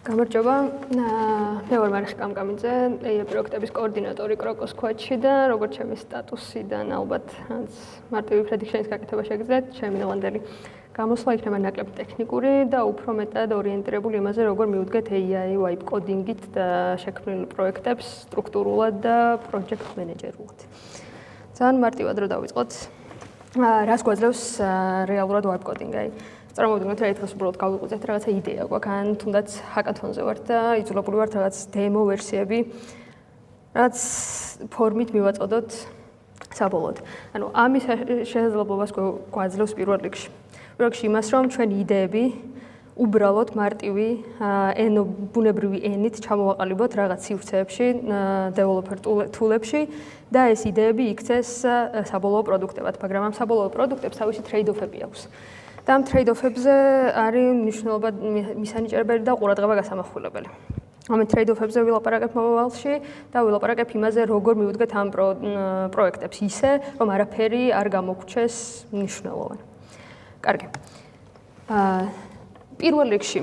გამარჯობა. მე ვარ მარიხი კამკამიძე, პროექტების კოორდინატორი კროკოს ქვაჩში და როგორც ჩემი სტატუსიდან ალბათ მარტივი პრედიქშენის გაკეთება შეგიძლიათ, ჩემი ნავანდელი გამოსვლა იქნება ნაკლებ ტექნიკური და უფრო მეტად ორიენტირებული იმაზე, როგორ მივუდგეთ AI wipe coding-ით და შექმნილ პროექტებს სტრუქტურულად და project manager-ულად. ძალიან მარტივად რო დავიწყოთ. რას გვაძლევს რეალურად wipe coding-ი? წარმოვიდგინოთ, რომ დღეს უბრალოდ გავიყვეთ რაღაცა იდეა გვაქვს, ან თუნდაც ჰაკათონზე ვართ და იძულებული ვართ რაღაც დემო ვერსიები რაც ფორმით მივაწოდოთ საბოლოოდ. ანუ ამის შესაძლებლობას გვაძლევს პირველ რიგში. პირველ რიგში იმას, რომ ჩვენი იდეები უბრალოდ მარტივი ბუნებრივი ენით ჩამოვაყალიბოთ რაღაც სივრცეებში, developer tool-ებში და ეს იდეები იქცეს საბოლოო პროდუქტებად, მაგრამ ამ საბოლოო პროდუქტებს თავისი trade-off-ები აქვს. და ამ trade-off-ებზე არის მნიშვნელობა მისანიჭებელი და ყურადღება გასამახვილებელი. ამ trade-off-ებზე ვილაპარაკებ მომავალში და ვილაპარაკებ იმაზე, როგორ მივუდგეთ ამ პროექტებს ისე, რომ არაფერი არ გამოგვჩეს მნიშვნელოვანი. კარგი. პირველ რიგში,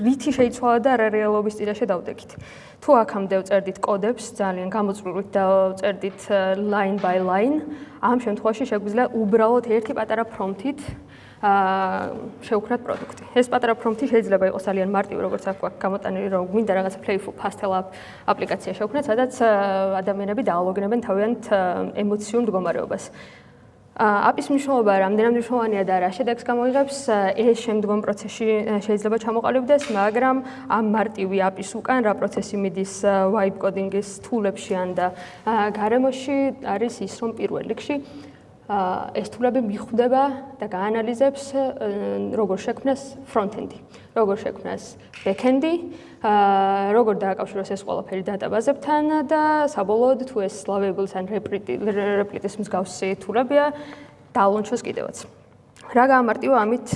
რითი შეიცვალა და რა რეალობის წინაშე დავდექით. თუ აქამდე ვწერდით კოდებს, ძალიან გამოწვლივლით და ვწერდით line by line, ამ შემთხვევაში შეგვიძლია უბრალოდ ერთი პატარა prompt-ით შევქმნათ პროდუქტი. ეს პატარა prompt-ი შეიძლება იყოს ძალიან მარტივი, როგორც აქ გვაქვს გამოტანილი, რომ გვინდა რაღაცა playful pastel აპლიკაცია შევქმნათ, სადაც ადამიანები დაალოგინებენ თავიანთ ემოციურ მდგომარეობას. API-ის მნიშვნელობა რამდენად მნიშვნელოვანია და რა შედეგს გამოიღებს, ეს შემდგომ პროცესში შეიძლება ჩამოყალიბდეს, მაგრამ ამ მარტივი API-ის უკან რა პროცესი მიდის wipe coding-ის tool-ებში ან და გარემოში არის ის, რომ პირველ რიგში ეს tool-ები მიხვდება და გაანალიზებს როგორ შექმნას front-end-ი, როგორ შექმნას back-end-ი, როგორ დააკავშიროს ეს ყველაფერი დატაბაზებთან და საბოლოოდ თუ ეს lavables ან replit-ის მსგავსი tool-ებია დაალონჩოს კიდევაც. რა გაამარტივა ამით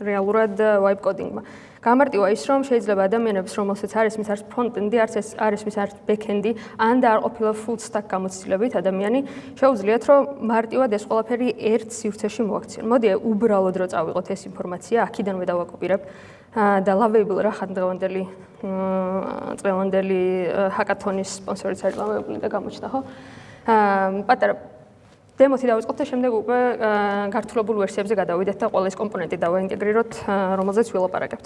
რეალურად wipe coding-მა? გამარტივა ის, რომ შეიძლება ადამიანებს, რომელსაც არის მის არის front-end-ი, არის მის არის back-end-ი, ან და არ ყოფილა full stack გამოცდილებით ადამიანი, შეუძლიათ, რომ მარტივად ეს ყველაფერი ერთ სივრცეში მოაქციონ. მოდი უბრალოდ რო წავიღოთ ეს ინფორმაცია, აქედანვე დავაკოპირებ და Lovable რა ხან დღევანდელი ჰაკათონის სპონსორიც არის Lovable და გამოჩნდა, ხო? პატარა დემოთი დავიწყოთ და შემდეგ უკვე გართულებულ ვერსიებზე გადავიდეთ და ყველა ეს კომპონენტი დავაინტეგრიროთ, რომელზეც ვილაპარაკებთ.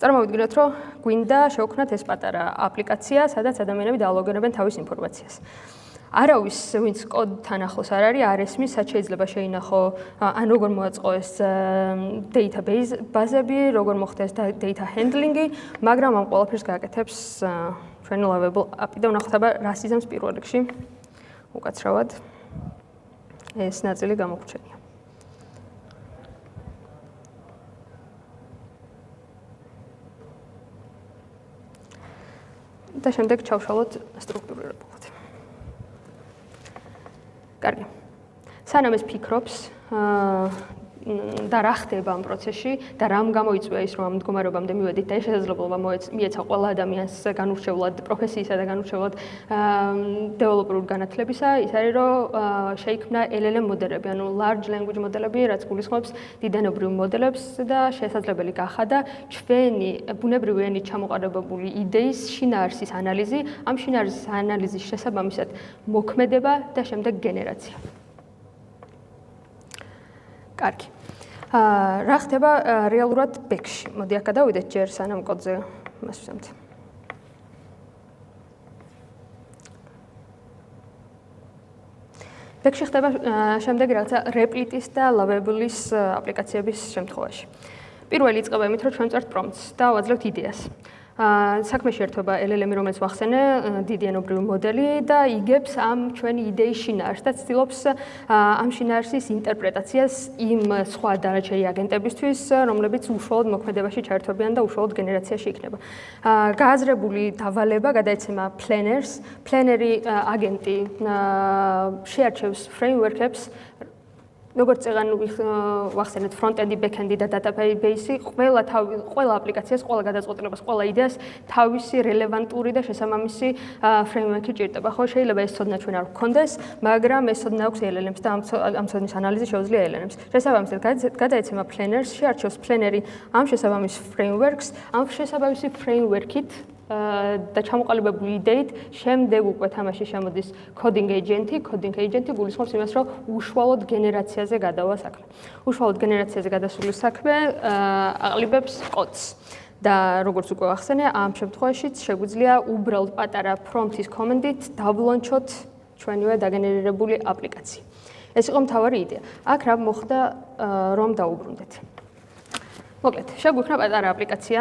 წარმოვიდგინოთ, რომ გვინდა შევქმნათ ეს პატარა აპლიკაცია, სადაც ადამიანები დაალოგინებენ თავის ინფორმაციას. არავის, ვინც კოდთან ახლოს არ არის მის, რაც შეიძლება შეინახო, ან როგორ მოაწყო ეს database ბაზები, როგორ მოხდა ეს data handling-ი, მაგრამ ამ ყველაფერს გააკეთებს ჩვენი Lovable API და ვნახოთ აბა რას იზამს პირველ რიგში უკაცრავად. ეს ნაწილი გამოგვჩენია. და შემდეგ ჩავშალოთ სტრუქტურირებულად. კარგი. სანამ ეს ფიქრობს და რა ხდება ამ პროცესში და რამ გამოიწვია ის, რომ ამ მდგომარეობამდე მივედით და ეს შესაძლებლობა მიეცა ყველა ადამიანს განურჩევლად პროფესიისა და განურჩევლად დეველოპერულ განათლებისა, ის არის, რომ შეიქმნა LLM მოდელები, ანუ large language მოდელები, რაც გულისხმობს დიდენობრივ მოდელებს და შესაძლებელი გახადა ჩვენი ბუნებრივი ენით ჩამოყალიბებული იდეის შინაარსის ანალიზი, ამ შინაარსის ანალიზის შესაბამისად მოქმედება და შემდეგ გენერაცია. კარგი. რა ხდება რეალურად back-ში? მოდი აქ გადავიდეთ ჯერ სანამ კოდზე მას ვსვამთ. back-ში ხდება შემდეგ რაღაცა replit-ის და Lovable-ის აპლიკაციების შემთხვევაში. პირველი იწყება იმით, რომ ჩვენ ვწერთ prompts და ვაძლევთ იდეას. საქმეში ერთობა LLM-ი, რომელიც ვახსენე, დიდი ენობრივი მოდელი და იგებს ამ ჩვენი იდეის შინაარსს და ცდილობს ამ შინაარსის ინტერპრეტაციას იმ სხვა დანარჩენი აგენტებისთვის, რომლებიც უშუალოდ მოქმედებაში ჩაერთვებიან და უშუალოდ გენერაციაში იქნება. გააზრებული დავალება გადაეცემა planners, planner-ი აგენტი შეარჩევს framework-ებს როგორც წეგან ვახსენეთ front-end-ი, back-end-ი და database-ი, ყველა აპლიკაციას, ყველა გადაწყვეტილებას, ყველა იდეას თავისი რელევანტური და შესაბამისი framework-ი ჭირდება. ხო, შეიძლება ეს ცოდნა ჩვენ არ გვქონდეს, მაგრამ ეს ცოდნა აქვს LLM-ს და ამ ცოდნის ანალიზი შეუძლია LLM-ს. შესაბამისად, გადაეცემა Planner-ში, არჩევს Planner-ი ამ შესაბამის frameworks, ამ შესაბამისი framework-ით და ჩამოყალიბებული იდეით შემდეგ უკვე თამაში შემოდის coding agent-ი. Coding agent-ი გულისხმობს იმას, რომ უშუალოდ გენერაციაზე გადავა საქმე. უშუალოდ გენერაციაზე გადასული საქმე აყალიბებს კოდს. და როგორც უკვე ვახსენე, ამ შემთხვევაშიც შეგვიძლია უბრალოდ პატარა prompt-ის command-ით დავლონჩოთ ჩვენივე დაგენერირებული აპლიკაცია. ეს იყო მთავარი იდეა. აქ რა მოხდა, რომ დაუბრუნდეთ. მოკლედ, შეგვიქმნა პატარა აპლიკაცია,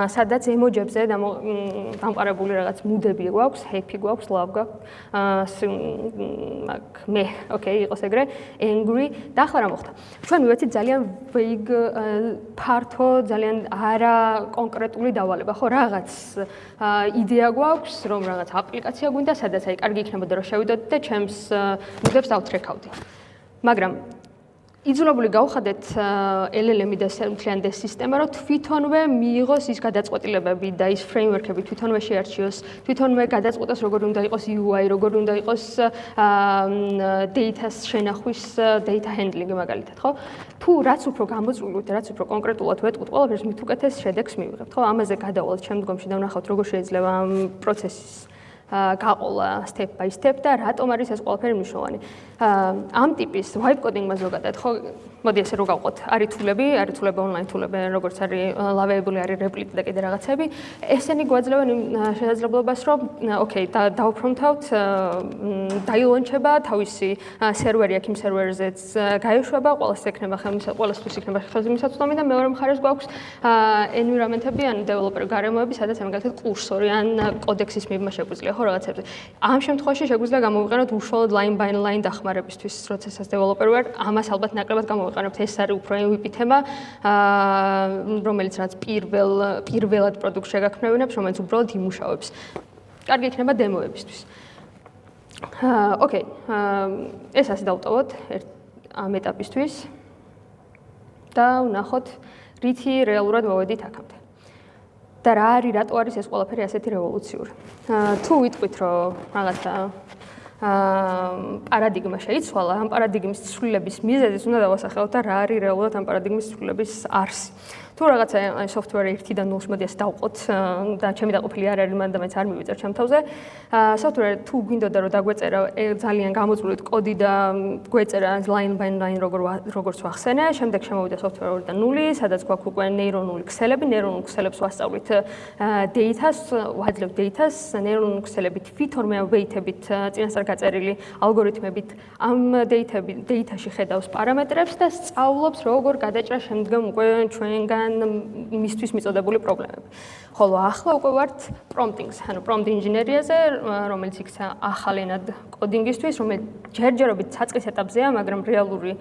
სადაც ემოჯებზე დამყარებული რაღაც მუდები გვაქვს, happy გვაქვს, love გვაქვს, მე, ოკეი, იყოს ეგრე, angry და ახლა რა მოხდა? ჩვენ ვივეცით ძალიან vague, ფართო, ძალიან არა კონკრეტული დავალება, ხო, რაღაც იდეა გვაქვს, რომ რაღაც აპლიკაცია გვინდა, სადაც აი კარგი იქნებოდა რომ შევიდოდით და ჩემს მუდებს დავტრეკავდი. მაგრამ იძულებული გავხადეთ LLM-ი და მთლიანი სისტემა, რომ თვითონვე მიიღოს ის გადაწყვეტილებები და ის framework-ები თვითონვე შეარჩიოს, თვითონვე გადაწყვეტოს როგორ უნდა იყოს UI, როგორ უნდა იყოს data-ს შენახვის, data handling-ი მაგალითად, ხო? თუ რაც უფრო გამოწვივლთ, რაც უფრო კონკრეტულად ვეტყვით, ყველაფერს მით უკეთეს შედეგს მივიღებთ, ხო? ამაზე გადავალთ შემდგომში და ვნახავთ როგორ შეიძლება ამ პროცესის გაყოლა step by step და რატომ არის ეს ყველაფერი მნიშვნელოვანი. ამ ტიპის vibe coding-მა ზოგადად, ხო, მოდი ესე რო გავყოთ, არის თულები online თულები, როგორც არის Lovable, არის Replit და კიდე რაღაცები. ესენი გვაძლევენ შესაძლებლობას, რომ ოკეი, დავფრონტავთ, დაილონჩება თავისი სერვერი აქ იმ სერვერზეც გაეშვება, ყველასთვის იქნება ხელმისაწვდომი და მეორე მხარეს გვაქვს environment-ები, ან developer გარემოები, სადაც მაგალითად კურსორი ან კოდექსის მიბმა შეგვიძლია, ხო, რაღაცებზე. ამ შემთხვევაში შეგვიძლია გამოვიყენოთ უშუალოდ line by line დახმარებისთვის, როდესაც developer ვარ, ამას ალბათ ნაკლებად გამოვიყენებთ. ეს არის უფრო MVP თემა, რომელიც რაც პირველად პროდუქტს შეგაქმნევინებს, რომელიც უბრალოდ იმუშავებს. კარგი იქნება დემოებისთვის. ოკეი, ეს ასე დავტოვოთ ამ ეტაპისთვის და ვნახოთ, რითი რეალურად მოვედით აქამდე. და რა არის, რატო არის ეს ყველაფერი ასეთი რევოლუციური. თუ ვიტყვით, რომ რაღაცა პარადიგმა შეიცვალა, ამ პარადიგმის ცვლილების მიზეზიც უნდა დავასახელოთ და რა არის რეალურად ამ პარადიგმის ცვლილების არსი. თუ რაღაცა software 1-დან 0-ში მოდი ასე დავყოთ და ჩემი დაყოფილი არ არის, მანდ მეც არ მივიწერ ჩემ თავზე. software თუ გვინდოდა რომ დაგვეწერა ძალიან გამოწვლიოთ კოდი და გვეწერა line by line როგორც ვახსენე, შემდეგ შემოვიდა software 2-დან 0, სადაც გვაქვს უკვე ნეირონული ქსელები, ნეირონულ ქსელებს ვასწავლით data-ს, ვაძლევთ data-ს, ნეირონული ქსელები თვითონვე weight-ებით წინასწარ გაწერილი ალგორითმებით ამ data-ში ხედავს პარამეტრებს და სწავლობს როგორ გადაჭრა შემდგომ უკვე ჩვენგან მისთვის მიწოდებული პრობლემები. ხოლო ახლა უკვე ვართ prompting-ს, ანუ prompt engineering-ზე, რომელიც იქცა ახალ ენად კოდინგისთვის, რომელიც ჯერჯერობით საწყის ეტაპზეა, მაგრამ რეალური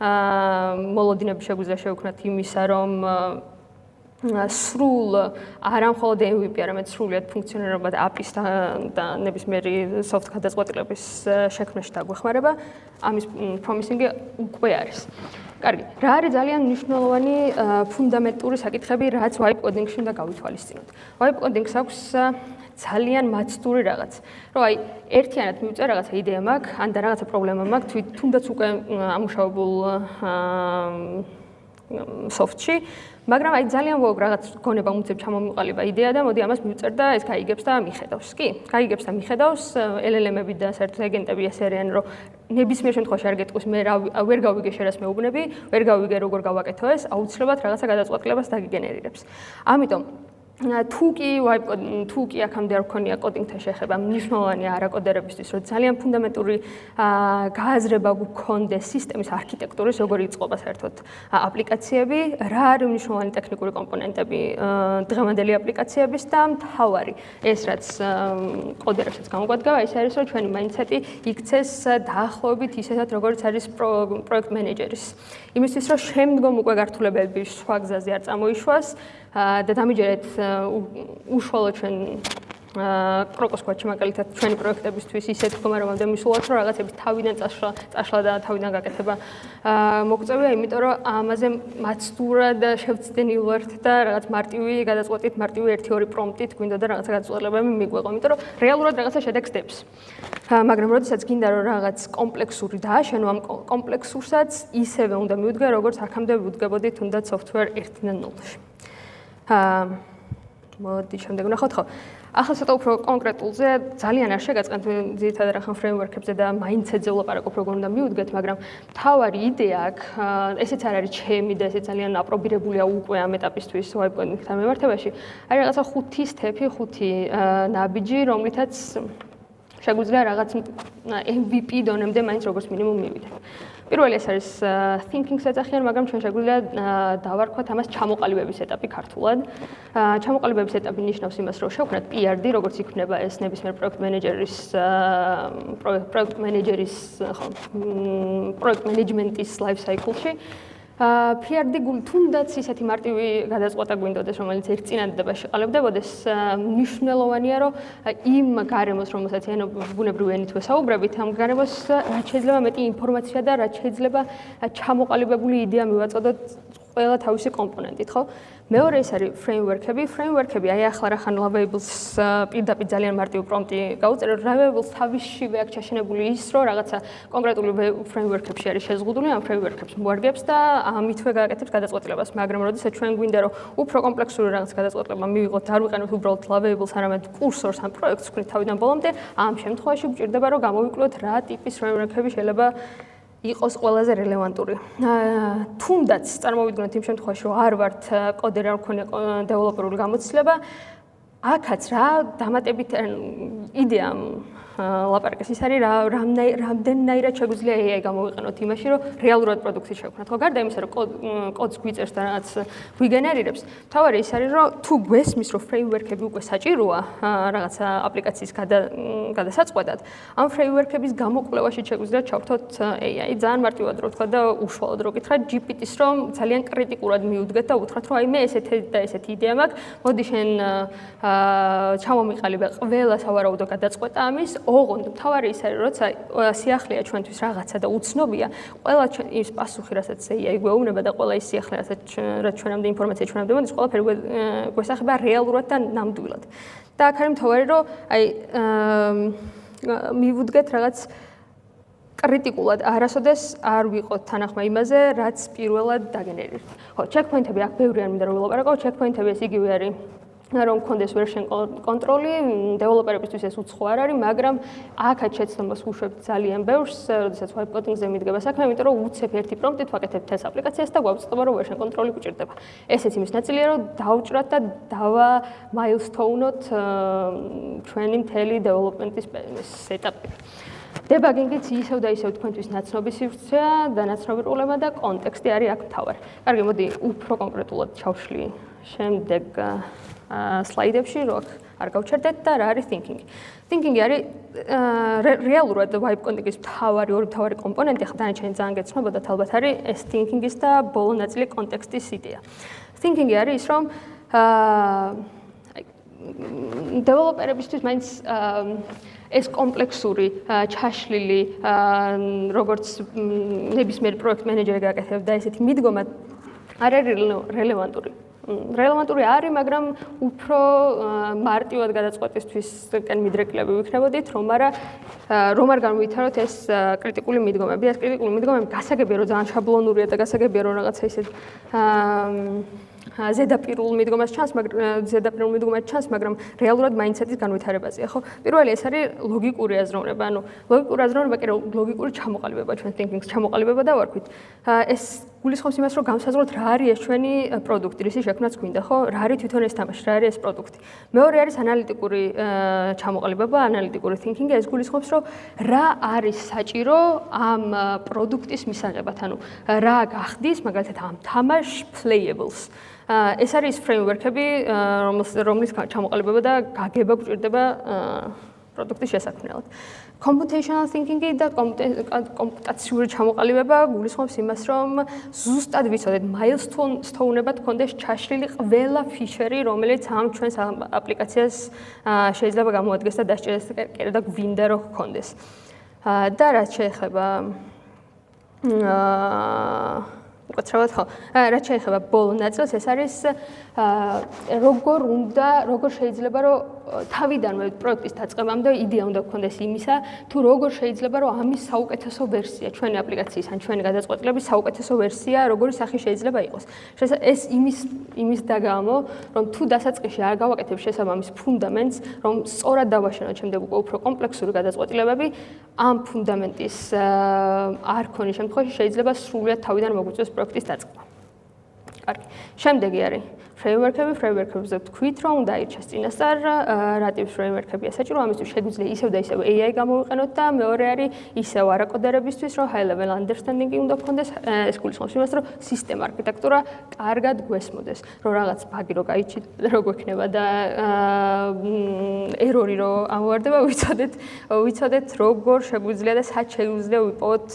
მოლოდინები შეგვიძლია შევქმნათ იმისა, რომ სრულ არა მხოლოდ MVP, არამედ სრულიად ფუნქციონირება და API-ს და ნებისმიერი soft გადაწყვეტილების შექმნაში დაგვეხმარება, ამის promising-ი უკვე არის. კარგი, რა არის ძალიან მნიშვნელოვანი ფუნდამენტური საკითხები, რაც vibe coding-ში უნდა გავითვალისწინოთ. Vibe coding-ს აქვს ძალიან მაცდური რაღაც. რომ აი, ერთიანად მივწერ რაღაცა იდეა მაქვს, ან და რაღაცა პრობლემა მაქვს, თუნდაც უკვე ამუშავებულ soft-ში, მაგრამ აი ძალიან ვოღ რაღაც გონება მუცებ ჩამომიყალიბა იდეა და მოდი ამას მივწერ და ეს გაიგებს და მიხედავს. კი, გაიგებს და მიხედავს, LLM-ები და საერთოდ აგენტები ეს არიან, რომ ნებისმიერ შემთხვევაში არ გეტყვის მე ვერ გავიგე შენ რას მეუბნები, ვერ გავიგე როგორ გავაკეთო ეს, აუცილებლად რაღაცა გადაწყვეტილებას დაგიგენერირებს. ამიტომ თუ კი აქამდე არ გქონია კოდინგთან შეხება, მნიშვნელოვანი არაკოდერებისთვის, რომ ძალიან ფუნდამენტური გააზრება გქონდეს სისტემის არქიტექტურის, როგორ იწყება საერთოდ აპლიკაციები, რა არის მნიშვნელოვანი ტექნიკური კომპონენტები დღევანდელი აპლიკაციების და მთავარი ეს რაც კოდერებსაც გამოგვადგა, ის არის რომ ჩვენი მაინდსეტი იქცეს დაახლოებით ისედაც როგორც არის პროექტ მენეჯერის. იმისთვის რომ შემდგომ უკვე გართულებები სხვა გზაზე არ წამოიშვას და დამიჯერეთ უშუალოდ ჩვენ კროკოს ქვაჩი მაგალითად ჩვენი პროექტებისთვის ისე თქმა რომ მისულოთ რომ რაღაცების თავიდან წაშლა და თავიდან გაკეთება მოგწევია, იმიტომ რომ ამაზე მაცდურად შევცდენილ ვართ და რაღაც მარტივი გადაწყვეტით, მარტივი 1-2 პრომპტით გვინდა და რაღაცა გადაწყვეტილებები მიგვეყო, იმიტომ რომ რეალურად რაღაცა შედეგს დებს. მაგრამ როდესაც გინდა რომ რაღაც კომპლექსური დააშენო, ამ კომპლექსურსაც ისევე უნდა მივუდგე, როგორც აქამდე ვუდგებოდით თუნდაც software 1-დან 0-ში. მოდი შემდეგ ვნახოთ, ხო. ახლა ცოტა უფრო კონკრეტულზე ძალიან არ შეგაწყენთ ძირითადად ახლა ფრეიმვორკებზე და მაინდსეტზე ვლაპარაკობ, როგორ უნდა მივუდგეთ, მაგრამ მთავარი იდეა აქ, ესეც არ არის ჩემი და ესეც ძალიან აპრობირებულია უკვე ამ ეტაპისთვის web coding-თან მიმართებაში. არის რაღაცა 5 სტეპი, 5 ნაბიჯი, რომლითაც შეგვიძლია რაღაც MVP დონემდე მაინც როგორც მინიმუმ მივიდეთ. პირველი ეს არის thinking-ს ეძახიან, მაგრამ ჩვენ შეგვიძლია დავარქვათ ამას ჩამოყალიბების ეტაპი ქართულად. ჩამოყალიბების ეტაპი ნიშნავს იმას, რომ შევქმნათ PRD, როგორც იქნება ეს ნებისმიერ პროექტ მენეჯმენტის life cycle-ში. PRD თუნდაც ისეთი მარტივი გადაწყვეტა გვინდოდეს, რომელიც ერთ წინადადებაში ყალიბდებოდეს, მნიშვნელოვანია, რომ იმ გარემოს, რომელსაც ბუნებრივი ენით ვესაუბრებით, ამ გარემოს რაც შეიძლება მეტი ინფორმაცია და რაც შეიძლება ჩამოყალიბებული იდეა მივაწოდოთ ყველა თავისი კომპონენტით, ხო? მეორე ის არის ფრეიმვორკები. ფრეიმვორკები, აი ახლა რახან Laravel's პირდაპირ ძალიან მარტივი პრომპტი გაუწერე, Laravel's თავისშივე აქ ჩაშენებული ის, რომ რაღაცა კონკრეტული ფრეიმვორკებში არის შეზღუდული, ამ ფრეიმვორკებს მოარგებს და ამითვე გააკეთებს გადაწყვეტილებას, მაგრამ როდესაც ჩვენ გვინდა რომ უფრო კომპლექსური რაღაც გადაწყვეტილება მივიღოთ, არ ვიყენოთ უბრალოდ Laravel's, არამედ კურსორს ან პროექტს ვქნით თავიდან ბოლომდე, ამ შემთხვევაში გვჭირდება რომ გამოვიკლოთ რა ტიპის ფრეიმვორკები შეიძლება იყოს ყველაზე რელევანტური. თუნდაც წარმოვიდგინოთ იმ შემთხვევაში, რომ არ ვართ კოდერი, არ მქონია დეველოპერული გამოცდილება, აქაც რა დამატებით იდეა ლაპარაკის ის არის რამდენნაირად შეგვიძლია AI გამოვიყენოთ იმაში, რომ რეალურად პროდუქტი შევქმნათ. ხო, გარდა იმისა, რომ კოდს გვიწერს და რაღაც გვიგენერირებს, თავარი ის არის, რომ თუ გვესმის, რომ ფრეიმვორკები უკვე საჭიროა რაღაცა აპლიკაციის გადასაწყვეტად, ამ ფრეიმვორკების გამოკვლევაში შეგვიძლია ჩავთოთ AI. ძალიან მარტივად რო ვთქვა და უშუალოდ რო გითხრათ GPT-ს, რომ ძალიან კრიტიკულად მიუდგეთ და უთხრათ, რომ აი მე ესეთი და ესეთი იდეა მაქვს, მოდი შენ ჩამომიყალიბე ყველა სავარაუდო გადაწყვეტა ამის. ოღონდ მთავარი ის არის, როცა სიახლეა ჩვენთვის რაღაცა და უცნობია, ყველა ის პასუხი, რასაც AI გვეუბნება და ყველა ის სიახლე, რაც ჩვენამდე ინფორმაცია ჩვენამდე მოდის, ყველაფერი გვესახება რეალურად და ნამდვილად. და აქ არის მთავარი, რომ აი მივუდგეთ რაღაც კრიტიკულად, არასოდეს არ ვიყოთ თანახმა იმაზე, რაც პირველად დაგენერირეთ. ხო, ჩეკპოინტები აქ ბევრი არ მინდა რომ ვილაპარაკო, ჩეკპოინტები ეს იგივე არის რომ მქონდეს version control-ი, დეველოპერებისთვის ეს უცხო არ არის, მაგრამ აქაც შეცდომას უშვებთ ძალიან ბევრს, როდესაც web coding-ზე მიდგება საქმე, იმიტომ რომ უცებ ერთი პრომპტით ვაკეთებთ ეს აპლიკაციას და გვაუწყდება რომ version control-ი გვჭირდება. ესეც იმის ნაწილია, რომ დავჭრათ და milestone-ოთ ჩვენი მთელი development-ის ეტაპები. დებაგინგიც ისევ და ისევ თქვენთვის ნაცნობი სივრცეა და ნაცნობი ყოლება და კონტექსტი არის აქ მთავარი. კარგი, მოდი უფრო კონკრეტულად ჩავშლი შემდეგ სლაიდებში, რომ არ გავჩერდეთ და რა არის thinking-ი. Thinking-ი არის რეალურად web coding-ის ორი მთავარი კომპონენტი, ახლა დანარჩენი ძალიან გეცნობოდათ, ალბათ არის ეს thinking-ის და ბოლო ნაწილი კონტექსტის იდეა. Thinking-ი არის ის, რომ დეველოპერებისთვის მაინც ეს კომპლექსური ჩაშლილი, როგორც ნებისმიერ პროექტ მენეჯერი გააკეთებდა ესეთი მიდგომა არ არის რელევანტური. რელევანტური არის, მაგრამ უფრო მარტივად გადაწყვეტისთვის მიდრეკილები ვიქნებოდით, რომ არ განვითაროთ ეს კრიტიკული მიდგომები. ეს კრიტიკული მიდგომები გასაგებია, რომ ძალიან შაბლონურია და გასაგებია, რომ რაღაცა ისე ზედაპირულ მიდგომას ჩანს, მაგრამ რეალურად მაინდსეტის განვითარებაზეა, ხო? პირველი ეს არის ლოგიკური აზროვნება, ლოგიკური აზროვნება კი ლოგიკური ჩამოყალიბება, ჩვენ thinking-ს ჩამოყალიბება დავარქვით. ეს გულისხმობს იმას, რომ გამსაზღვროთ რა არის ეს ჩვენი პროდუქტი, რისი შექმნაც გვინდა, ხო? რა არის თვითონ ეს თამაში, რა არის ეს პროდუქტი. მეორე არის ანალიტიკური ჩამოყალიბება, ანალიტიკური thinking-ი, ეს გულისხმობს, რომ რა არის საჭირო ამ პროდუქტის მისაღებად, ანუ რა გახდის, მაგალითად, ამ თამაშ playables. ეს არის ფრეიმვორკები, რომლის ჩამოყალიბება და გაგება გვჭირდება პროდუქტის შესაქმნელად. Computational thinking-ი და კომპუტაციური ჩამოყალიბება გულისხმობს იმას, რომ ზუსტად ვიცოდეთ milestone-ებად გქონდეს ჩაშლილი ყველა ფიჩერი, რომელიც ამ ჩვენს აპლიკაციას შეიძლება გამოადგეს და დასჭირდეს და გვინდა რომ გქონდეს. და რაც შეეხება უკაცრავად ხო, რაც შეეხება ბოლო ნაწილს, ეს არის როგორ შეიძლება რომ თავიდანვე პროექტის დაწყებამდე იდეა უნდა გქონდეს იმისა, თუ როგორ შეიძლება რომ ამის საუკეთესო ვერსია, ჩვენი აპლიკაციის ან ჩვენი გადაწყვეტილების საუკეთესო ვერსია, როგორი სახის შეიძლება იყოს. ეს იმის დაგამო, რომ თუ დასაწყისში არ გავაკეთებ შესაბამის ფუნდამენტს, რომ სწორად დავაშენოთ შემდეგ უკვე უფრო კომპლექსური გადაწყვეტილებები, ამ ფუნდამენტის არ ქონის შემთხვევაში შეიძლება სრულად თავიდან მოგვიწევს პროექტის დაწყება. კარგი. შემდეგი არის framework-ებზე ვთქვით, რომ უნდა აირჩიოს წინასწარ რა ტიპის framework-ებია საჭირო, ამისთვის შეგვიძლია ისევ და ისევ AI გამოვიყენოთ და მეორე არის ისევ არაკოდერებისთვის, რომ high level understanding-ი უნდა გქონდეს, ეს გულისხმობს იმას, რომ სისტემა არქიტექტურა კარგად გვესმოდეს, რომ რაღაც ბაგი რო გაიჩით, რო გვექნება და ერორი რო ამოვარდება, ვიცოდეთ როგორ შეგვიძლია და სად შეგვიძლია ვიპოვოთ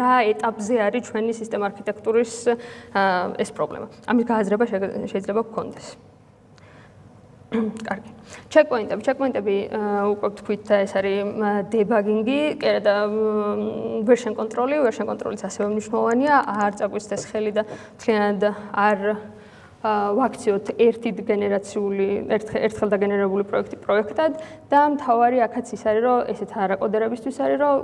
რა ეტაპზე არის ჩვენი სისტემა არქიტექტურის ეს პრობლემა. ამის გააზრება შეიძლება გქონდეს. კარგი. Checkpoint-ები უკვე ვთქვით და ეს არის დებაგინგი, და version control-იც ასევე მნიშვნელოვანია, არ წაგვისცეს ხელი და მთლიანად არ ვაქციოთ ერთხელ დაგენერებული პროექტად და მთავარი აქაც ის არის, რომ ესეთ არაკოდერებისთვის არის, რომ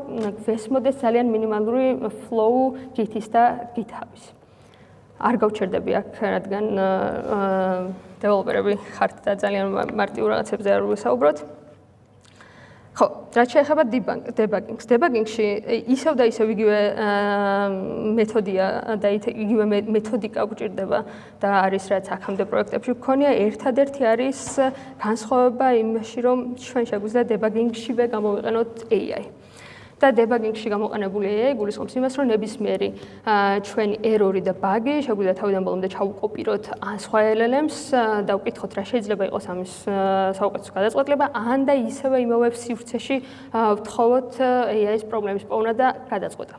გვესმოდეს ძალიან მინიმალური flow Git-ის და GitHub-ის. არ გავჩერდები აქ, რადგან დეველოპერები ხართ და ძალიან მარტივ რაღაცებზე არ ვისაუბროთ. ხო, რაც შეეხება დებაგინგს. დებაგინგში ისევ და ისევ იგივე მეთოდია და იგივე მეთოდიკა გვჭირდება და არის რაც აქამდე პროექტებში გქონია. ერთადერთი არის განსხვავება იმაში, რომ ჩვენ შეგვიძლია დებაგინგშივე გამოვიყენოთ AI. და დებაგინგში გამოყენებული AI გულისხმობს იმას, რომ ნებისმიერი ჩვენი ერორი და ბაგი შეგვიძლია თავიდან ბოლომდე ჩაუკოპიროთ ან სხვა LLM-ს და ვკითხოთ რა შეიძლება იყოს ამის საუკეთესო გადაწყვეტილება, ან და ისევე იმავე სივრცეში ვთხოვოთ AI-ის პრობლემის პოვნა და გადაწყვეტა.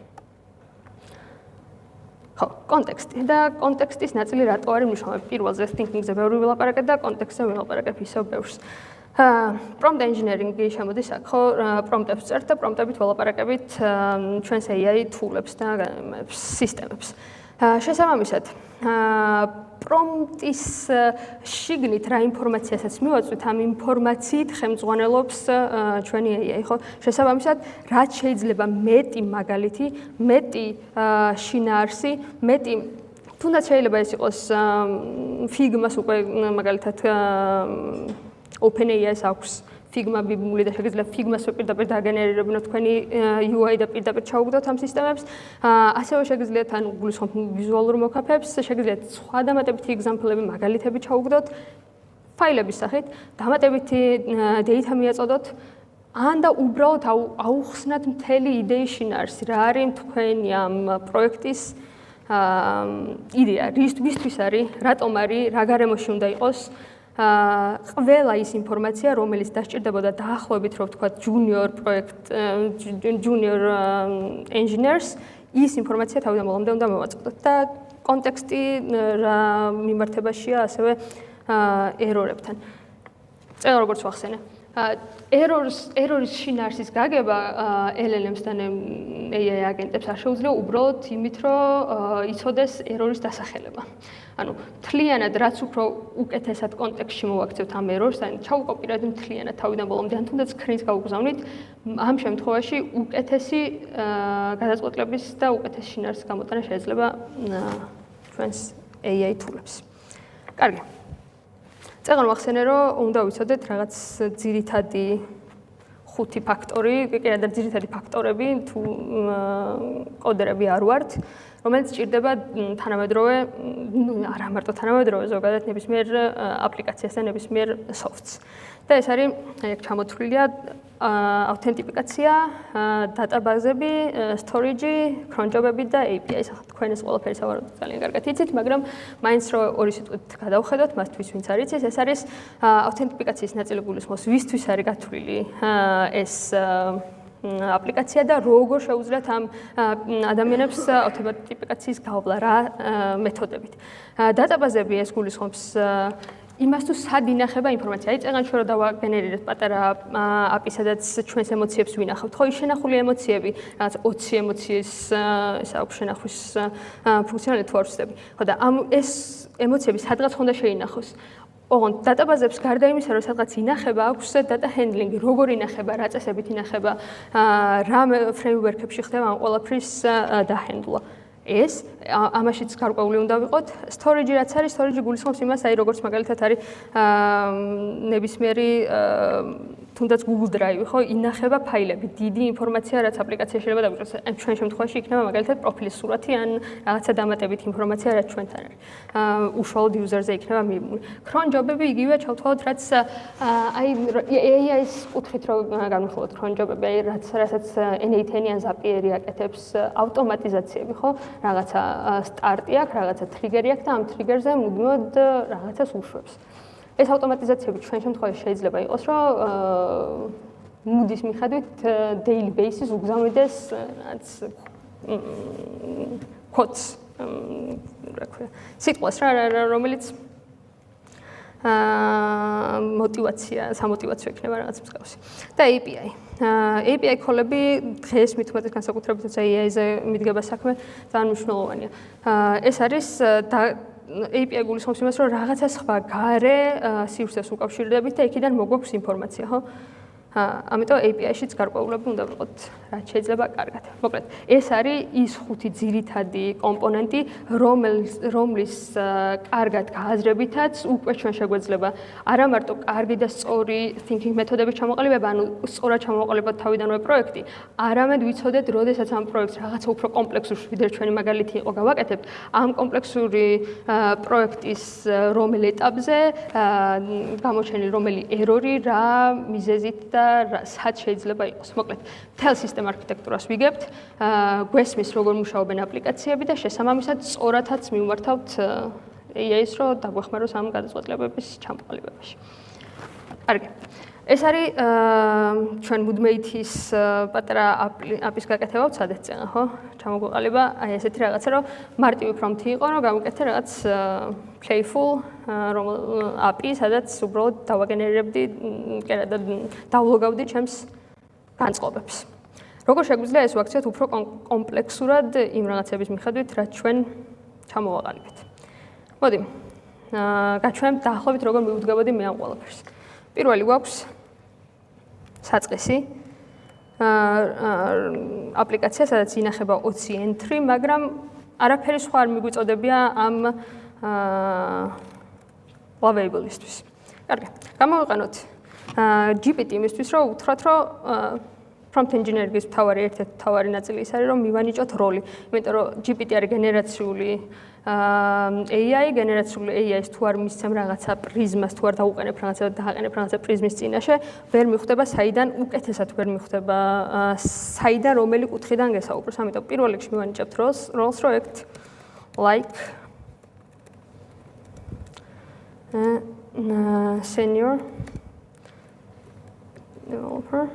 ხო, კონტექსტი და კონტექსტის ნაწილი რატო არის მნიშვნელოვანი? პირველზე thinking-ზე ბევრი ვილაპარაკეთ და კონტექსტზე ვილაპარაკეთ ისევ ბევრს. Prompt engineering-ი შემოდის აქ, ხო, პრომპტებს წერთ და პრომპტებით ველაპარაკებით ჩვენს AI tool-ებს და სისტემებს. შესაბამისად, პრომპტის შიგნით რა ინფორმაციასაც მივაწვით, ამ ინფორმაციით ხელმძღვანელობს ჩვენი AI, ხო? შესაბამისად, რაც შეიძლება მეტი მაგალითი, მეტი შინაარსი, მეტი თუნდაც შეიძლება ეს იყოს Figma-ს უკვე მაგალითად OpenAI-ს აქვს Figma ბიბლიული და შეგვიძლია Figma-ს პირდაპირ დაგენერირებინოთ თქვენი UI და პირდაპირ ჩაუგდოთ ამ სისტემებს. ასევე შეგვიძლიათ ან გულისხმობ ვიზუალურ მოკაფეებს, შეგვიძლიათ სხვა დამატებითი ეგზამპლები, მაგალითები ჩაუგდოთ ფაილების სახით, დამატებითი data მიაწოდოთ, ან და უბრალოდ აუხსნათ მთელი იდეის შინაარსი, რა არის თქვენი ამ პროექტის იდეა, რისთვის არის, რატომ არის, რა გარემოში უნდა იყოს. ყველა ის ინფორმაცია, რომელიც დასჭირდებოდა დაახლოებით, რომ ვთქვათ, junior engineers, ის ინფორმაცია თავიდან ბოლომდე უნდა მოვაწყდოთ და კონტექსტი რა მიმართებაშია ასევე ერორებთან. წელა როგორც ვახსენე. ერორის შინაარსის გაგება LLM-სთან AI აგენტებს არ შეუძლია უბრალოდ იმით, რომ იცოდეს ერორის დასახელება. ანუ მთლიანად რაც უფრო უკეთესად კონტექსტში მოვაქცევთ ამ ერორს, ან ჩაუკოპირებთ მთლიანად თავიდან ბოლომდე, ან თუნდაც screen-ს გავუგზავნით, ამ შემთხვევაში უკეთესი გადაწყვეტილების და უკეთესი შინაარსის გამოტანა შეიძლება ჩვენს AI tool-ებს. კარგი. წეგან ვახსენე, რომ უნდა ვიცოდეთ რაღაც ძირითადი 5 ფაქტორი, კი არა, ძირითადი ფაქტორები თუ კოდერები არ ვართ. რომელიც ჭირდება თანამედროვე, არა მარტო თანამედროვე, ზოგადად ნებისმიერ აპლიკაციას და ნებისმიერ softს. და ეს არის აქ ჩამოთვლილია აუთენტიფიკაცია, დატაბაზები, storage, cronjob-ები და API-ს. ახლა თქვენ ეს ყველაფერი სავარაუდოდ ძალიან კარგად იცით, მაგრამ მაინც რო ორი სიტყვით გადავხედოთ, მასთვის ვინც არ იცის, ეს არის აუთენტიფიკაციის ნაწილი გულისხმობს, ვისთვის არის გათვლილი ეს აპლიკაცია და როგორ შეუძლიათ ამ ადამიანებს აუთენტიფიკაციის გავლა რა მეთოდებით. დატაბაზები ეს გულისხმობს იმას თუ სად ინახება ინფორმაცია. აი წეგან ჩვენ რო დავაგენერირებთ პატარა API, სადაც ჩვენს ემოციებს ვინახავთ. ხო, ის შენახული ემოციები, რაღაც 20 ემოციის ეს აქვს შენახვის ფუნქციონალი თუ არ ვცდები. ხო და ამ ეს ემოციები სადღაც უნდა შეინახოს. ოღონდ დატაბაზებს გარდა იმისა, რომ სადღაც ინახება, აქვს data handling, როგორ ინახება, რა წესებით ინახება, რა framework-ებში ხდება ამ ყველაფრის დაჰენდლა. ეს ამაშიც გარკვეული უნდა ვიყოთ. Storage რაც არის, storage გულისხმობს იმას, აი როგორც მაგალითად არის ნებისმიერი თუნდაც Google Drive, ხო, ინახება ფაილები, დიდი ინფორმაცია, რაც აპლიკაცია შეიძლება დაგვიჭროს. ჩვენ შემთხვევაში იქნება მაგალითად პროფილის სურათი ან რაღაცა დამატებით ინფორმაცია, რაც ჩვენთან არის. უშუალოდ user-ზე იქნება მიბმული. Cron job-ები იგივეა, ჩავთვალოთ, რაც აი AI-ის კუთხით რო განვიხილოთ cron job-ები, აი რასაც N8-ი ან Zapier-ი აკეთებს ავტომატიზაციები, ხო? რაღაცა სტარტი აქვს, რაღაცა ტრიგერი აქვს და ამ ტრიგერზე მუდმივად რაღაცას უშვებს. ეს ავტომატიზაციები ჩვენ შემთხვევაში შეიძლება იყოს, რომ მუდის მიხედვით daily basis უგზავნიდეს რაც codes რა ქვია სიტყვას რომელიც мотивация, სამოტივაციო იქნება რაღაც მსგავსი. და API. API call-ები დღეს მithumetes განსაკუთრებით AI-ზე მიდგება საქმე ძალიან მნიშვნელოვანია. ეს არის API გულისხმობს იმას, რომ რაღაცა სხვა გარე სივრცეს უკავშირდებით და იქიდან მოგვაქვს ინფორმაცია, ხო? ამიტომ API-შიც გარკვეულები უნდა ვიყოთ, რაც შეიძლება კარგად. მოკლედ, ეს არის ის ხუთი ძირითადი კომპონენტი, რომლის კარგად გააზრებითაც უკვე ჩვენ შეგვეძლება არა მარტო კარგი და სწორი thinking მეთოდების ჩამოყალიბება, ანუ სწორად ჩამოყალიბოთ თავიდანვე პროექტი, არამედ ვიცოდეთ, როდესაც ამ პროექტს რაღაცა უფრო კომპლექსურს ვიდრე ჩვენი მაგალითი იყო გავაკეთებთ, ამ კომპლექსური პროექტის რომელ ეტაპზე გამოჩენილი რომელი ერორი, რა მიზეზით და სად შეიძლება იყოს. მოკლედ, მთელ სისტემ არქიტექტურას ვიგებთ, გვესმის როგორ მუშაობენ აპლიკაციები და შესაბამისად სწორადაც მივმართავთ AI-ს, რომ დაგვეხმაროს ამ გადაწყვეტილებების ჩამოყალიბებაში. კარგი. ეს არის ჩვენ Moodmate-ის პატარა API-ს გაკეთება ვცადეთ წენა, ხო? ჩამოგვეყალიბა აი ესეთი რაღაცა, რომ მარტივი prompt-ი იყო, რომ გავუკეთე რაღაც playful API, სადაც უბრალოდ დავაგენერირებდი, და დავლოგავდი ჩემს განწყობებს. როგორ შეგვიძლია ეს ვაქციოთ უფრო კომპლექსურად იმ რაღაცების მიხედვით, რაც ჩვენ ჩამოვაყალიბეთ. მოდი, გაჩვენებ დაახლოებით როგორ მივუდგებოდი მე ამ ყველაფერს. პირველი გვაქვს საწყისი აპლიკაცია, სადაც ინახება 20 entry, მაგრამ არაფერი სხვა არ მიგვიწოდებია ამ lavable-ისთვის. კარგი. გამოვიყენოთ GPT იმისთვის, რომ უთხრათ, რომ prompt engineering-ის ერთ-ერთი მთავარი ნაწილი ის არის, რომ მივანიჭოთ როლი. იმიტომ რომ GPT არის გენერაციული AI, გენერაციული AI-ს თუ არ მისცემ რაღაცა პრიზმას, თუ არ დავუყენებ რაღაცა და დააყენებ რაღაცა პრიზმის წინაშე, ვერ მიხვდება საიდან უკეთესად ვერ მიხვდება საიდან რომელი კუთხიდან გესაუბროს. ამიტომ პირველ რიგში მივანიჭებთ roles, რომ act like senior developer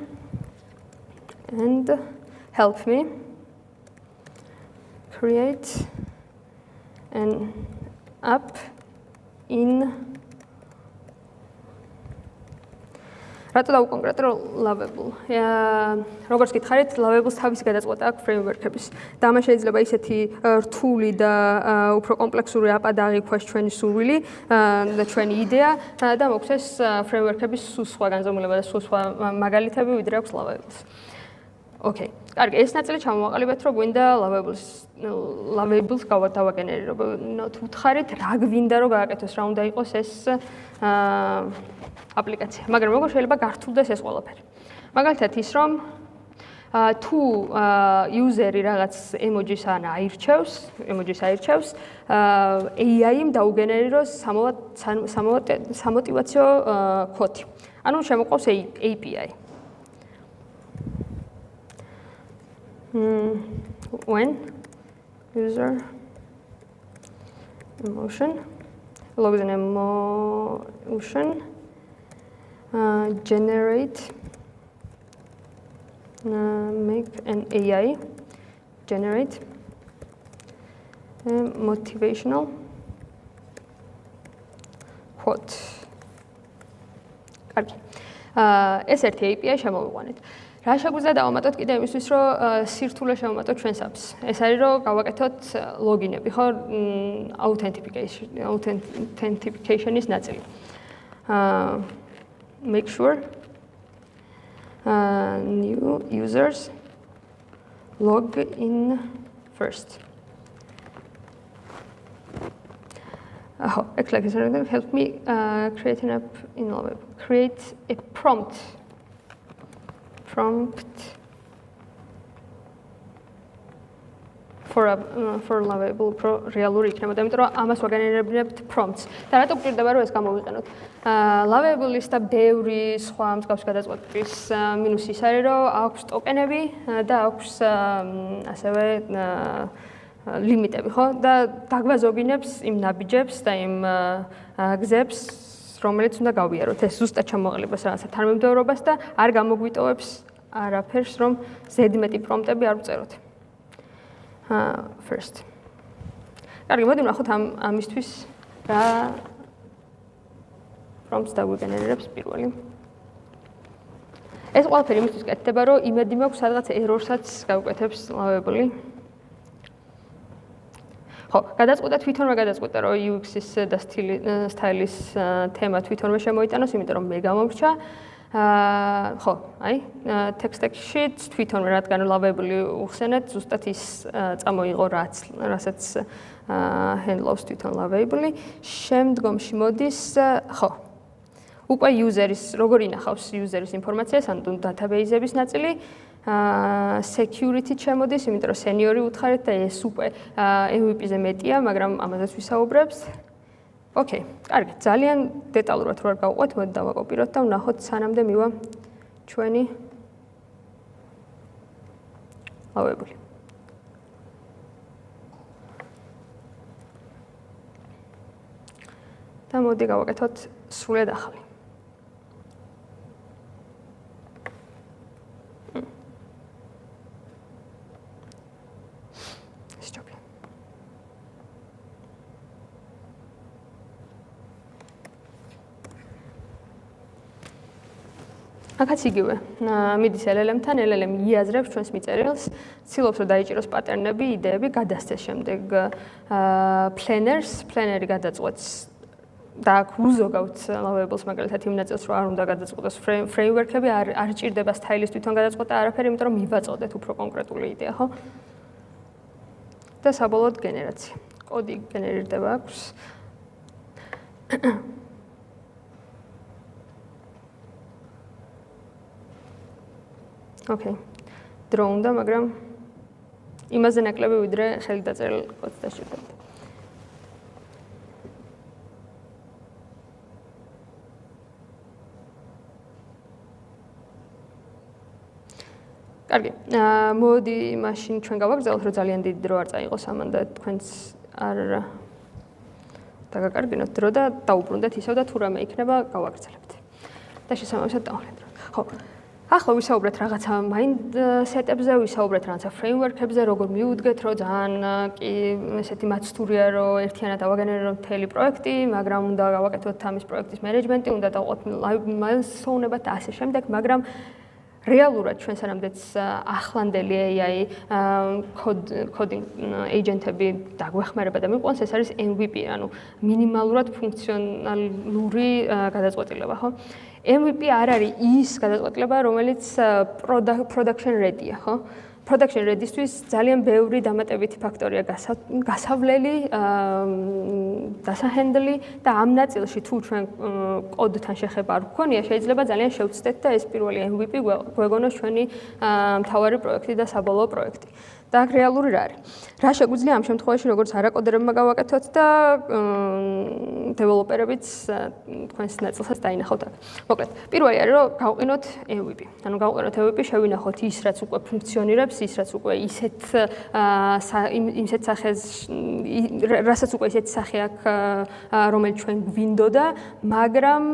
and help me create an app in რატო დავუკონკრეტო lovable. როგორც გითხარით, lovable-ს თავისი გადაწყვეტა აქვს framework-ების. და ამან შეიძლება ისეთი რთული და უფრო კომპლექსური API დააღიქვას ჩვენი სურვილი და ჩვენი იდეა და მოგვცეს framework-ების სულ სხვა განზომილება და სულ სხვა მაგალითები, ვიდრე აქვს lovable-ს. Okay. კარგი, ეს ნაწილი ჩამოვაყალიბეთ, რომ გვინდა lovable-ს დავაგენერირებთ. უთხარით, რა გვინდა რომ გააკეთოს, რა უნდა იყოს ეს აპლიკაცია. მაგრამ როგორ შეიძლება გართულდეს ეს ყველაფერი? მაგალითად ის, რომ თუ user-ი რაღაც emojis აირჩევს, AI-მ დაუგენერიროს სამოტივაციო კოდი. ანუ შემოყავს API. When user emotion logs an emotion generate make an AI generate motivational quote. კარგი. ეს ერთი API შემოვიყვანეთ. რა შეგვიძლია დავამატოთ კიდე იმისთვის, რომ სირთულე შევამატოთ ჩვენს apps. ეს არის რომ გავაკეთოთ ლოგინები, ხო? authentication-ის ნაწილი. Make sure new users log in first. Help me create an app in Lovable. Create a prompt for Lovable Pro რეალური იქნებოდა, იმიტომ რომ ამას ვაგენერებთ prompts. და რატო გვჭირდება რომ ეს გამოვიყენოთ? Lovable-ის და ბევრი სხვა მსგავს გადაწყვეტის მინუსი ის არის, რომ აქვს ტოკენები და აქვს ასევე ლიმიტები, ხო? და დაგვაზოგინებს იმ ნაბიჯებს და იმ გზებს, რომელიც უნდა გავიაროთ. ეს ზუსტად ჩამოყალიბებს რაღაცა თანმიმდევრობას და არ გამოგვიტოვებს არაფერს, რომ ზედმეტი პრომპტები არ ვწეროთ. First. კარგი, მოდი ვნახოთ ამისთვის რა prompts დაგვიგენერებს პირველი. ეს ყველაფერი იმისთვის კეთდება, რომ იმედი მაქვს სადღაც error-საც გავუკეთებს Lovable-ი. ხო, გადაწყვეტა თვითონვე გადაწყვეტა, რომ UX-ის და სტაილის თემა თვითონვე შემოიტანოს, იმიტომ რომ მე გამომრჩა. ხო, აი, text-ში თვითონვე რადგან Lovable-ი უხსენეთ, ზუსტად ის წამოიღო, რასაც handle-ობს თვითონ Lovable-ი. შემდგომში მოდის, ხო. უკვე user-ის, როგორ ინახავს user-ის ინფორმაციას, ანუ database-ების ნაწილი, security შემოდის, იმიტომ რომ senior-ი უთხარით და ეს უკვე MVP-ზე მეტია, მაგრამ ამაზეც ვისაუბრებს. Okay, კარგი, ძალიან დეტალურად რო არ გავყვეთ, მოდი დავაკოპიროთ და ვნახოთ სანამდე მივა ჩვენი Lovable. და მოდი გავაკეთოთ სრულად ახალი. აქაც იგივე. მიდის LLM-თან, LLM იაზრებს ჩვენს მიწერილს, ცდილობს რომ დაიჭიროს პატერნები, იდეები, გადასცეს შემდეგ planner-ი გადაწყვეტს და აქ უზოგავთ Lovable-ს მაგალითად იმ ნაწილს, რომ არ უნდა გადაწყვეტოს framework-ები, არ ჭირდება სტაილის თვითონ გადაწყვეტა არაფერი, იმიტომ რომ მივაწოდეთ უფრო კონკრეტული იდეა, ხო? და საბოლოოდ გენერაცია. კოდი გენერირდება აქვს. Okay. დრო უნდა, მაგრამ იმაზე ნაკლები ვიდრე ხელით დაწერილ კოდს დაშვებთ. კარგი. მოდი მაშინ ჩვენ გავაგზავნოთ, რომ ძალიან დიდი დრო არ წაიღოს ამან და თქვენც არ დაგაკარგინოთ დრო და დაუბრუნდეთ ისევ და თუ რამე იქნება გავაგრძელებთ. და შესაბამისად დავხლებთ. ხო. ახლა ვისაუბრეთ რაღაცა mindset-ებზე, ვისაუბრეთ რაღაცა framework-ებზე, როგორ მივუდგეთ, რომ ძალიან კი ესეთი მაცდურია, რომ ერთიანად ავაგენეროთ მთელი პროექტი, მაგრამ უნდა გავაკეთოთ ამის პროექტის მენეჯმენტი, უნდა დავყოთ milestone-ებად და ასე შემდეგ, მაგრამ რეალურად ჩვენ სანამდეც ახლანდელი AI coding agent-ები დაგვეხმარება და მიყვანს, ეს არის MVP, ანუ მინიმალურად ფუნქციონალური გადაწყვეტილება, ხო? MVP არ არის ის გადაწყვეტილება, რომელიც production ready-ია, ხო? production ready-ისთვის ძალიან ბევრი დამატებითი ფაქტორია გასავლელი, დასაჰენდლი და ამ ნაწილში თუ ჩვენ კოდთან შეხება არ გქონია, შეიძლება ძალიან შევცდეთ და ეს პირველი MVP გვეგონოს ჩვენი მთავარი პროექტი და საბოლოო პროექტი. და აქ რეალური რა არის? რა შეგვიძლია ამ შემთხვევაში როგორც არაკოდერებმა გავაკეთოთ და დეველოპერებიც თქვენს ნაწილსაც დაინახოთ აქ. მოკლედ, პირველი არის რომ გავყინოთ MVP. ანუ გავყინოთ MVP, შევინახოთ ის რაც უკვე ფუნქციონირებს, ის რაც უკვე ისეთ სახეს რასაც უკვე ისეთი სახე აქვს, რომელიც ჩვენ გვინდოდა, მაგრამ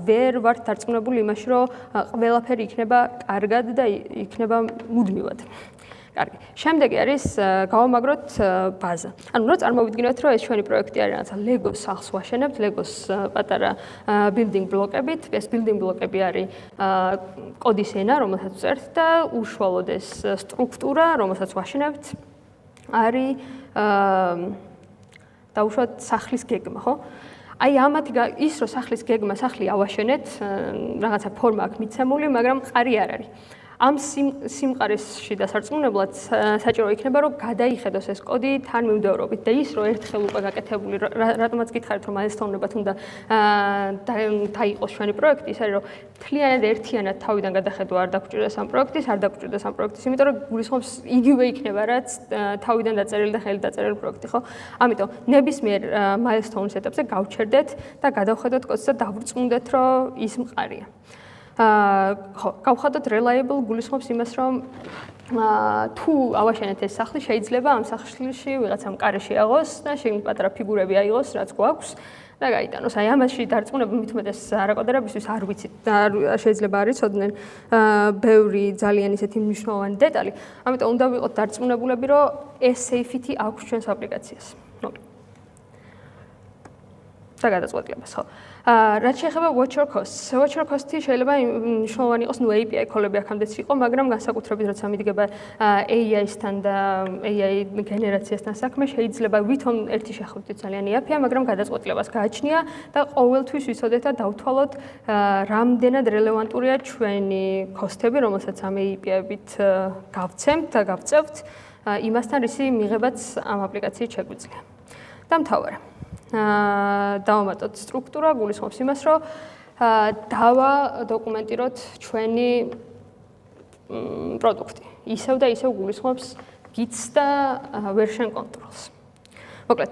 ვერ ვართ დარწმუნებული იმაში, რომ ყველაფერი იქნება კარგად და იქნება მუდმივად. კარგი. შემდეგი არის გავამაგროთ ბაზა. ანუ რა წარმოვიდგინოთ, რომ ეს ჩვენი პროექტი არის რაღაცა Lego სახლს ვაშენებთ, Lego-ს პატარა building block-ებით. ეს building block-ები არის კოდის ენა, რომელსაც ვწერთ და უშუალოდ ეს სტრუქტურა, რომელსაც ვაშენებთ, არის დაუშვათ სახლის გეგმა, ხო? აი ამათი ის რომ სახლის გეგმა, სახლი ავაშენეთ, რაღაცა ფორმა აქვს მიცემული, მაგრამ ყარი არ არის. ამ სიმყარეში დასარწმუნებლად საჭირო იქნება რომ გადაიხედოს ეს კოდი თანმიმდევრობით და ის რომ ერთხელ უკვე გაკეთებული რატომაც გითხარით რომ მაილსტოუნებად უნდა დაიყოს ჩვენი პროექტი ის არის რომ მთლიანად ერთიანად თავიდან გადახედვა არ დაგჭირდეს ამ პროექტის არ დაგჭირდეს ამ პროექტის იმიტომ რომ გულისხმობს იგივე იქნება რაც თავიდან დაწერილი და ხელით დაწერილი პროექტი ხო ამიტომ ნებისმიერ მაილსტოუნს ეტაპზე გავჩერდეთ და გადავხედოთ კოდს და დავრწმუნდეთ რომ ის მყარია ხო, გავხადოთ reliable გულისხმობს იმას, რომ თუ ავაშენეთ ეს სახლი, შეიძლება ამ სახლში ვიღაცა მყარეში აღოს და შეგნით პატარა ფიგურები აიღოს, რაც გვაქვს და გაიტანოს. აი ამაში დარწმუნება მით უმეტეს არაკოდერებისთვის არ ვიცით და შეიძლება არ იცოდნენ ბევრი ძალიან ისეთი მნიშვნელოვანი დეტალი. ამიტომ უნდა ვიყოთ დარწმუნებულები, რომ ეს safety აქვს ჩვენს აპლიკაციას. და გადაწყვეტილებას, ხო. რაც შეეხება watcher costs. Watcher cost-ი შეიძლება მნიშვნელოვანი იყოს, API call-ები აქამდეც იყო, მაგრამ განსაკუთრებით როცა მიდგება AI-სთან და AI გენერაციასთან საქმე, შეიძლება ვითომ ერთი შეხვედრით ძალიან იაფია, მაგრამ გადაწყვეტილებას გააჩნია და ყოველთვის ვიცოდეთ და დავთვალოთ, რამდენად რელევანტურია ჩვენი cost-ები, რომელსაც ამ API-ებით გავცემთ და გავწევთ, იმასთან რისი მიღებაც ამ აპლიკაციით შეგვიძლია. და მთავარი დავამატოთ სტრუქტურა გულისხმობს იმას, რომ დავადოკუმენტიროთ ჩვენი პროდუქტი. ისევ და ისევ გულისხმობს Git-ს და version controls. მოკლედ,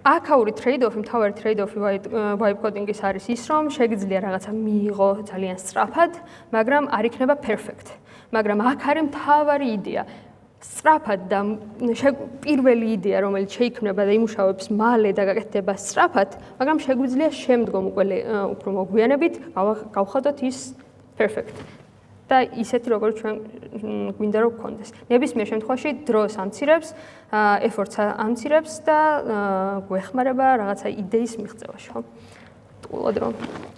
აქაური trade-off-ი, მთავარი trade-off-ი vibe coding-ის არის ის, რომ შეგიძლია რაღაცა მიიღო ძალიან სწრაფად, მაგრამ არ იქნება perfect. მაგრამ აქ არის მთავარი იდეა. სწრაფად და პირველი იდეა რომელიც შეიქმნება და იმუშავებს მალე და გაკეთდება სწრაფად, მაგრამ შეგვიძლია შემდგომ უფრო მოგვიანებით გავხადოთ ის perfect. და ისეთი როგორც ჩვენ გვინდა რომ გქონდეს. ნებისმიერ შემთხვევაში დროს ამცირებს, efforts ამცირებს და გვეხმარება რაღაცა იდეის მიღწევაში, ხო? ტყუილად რომ.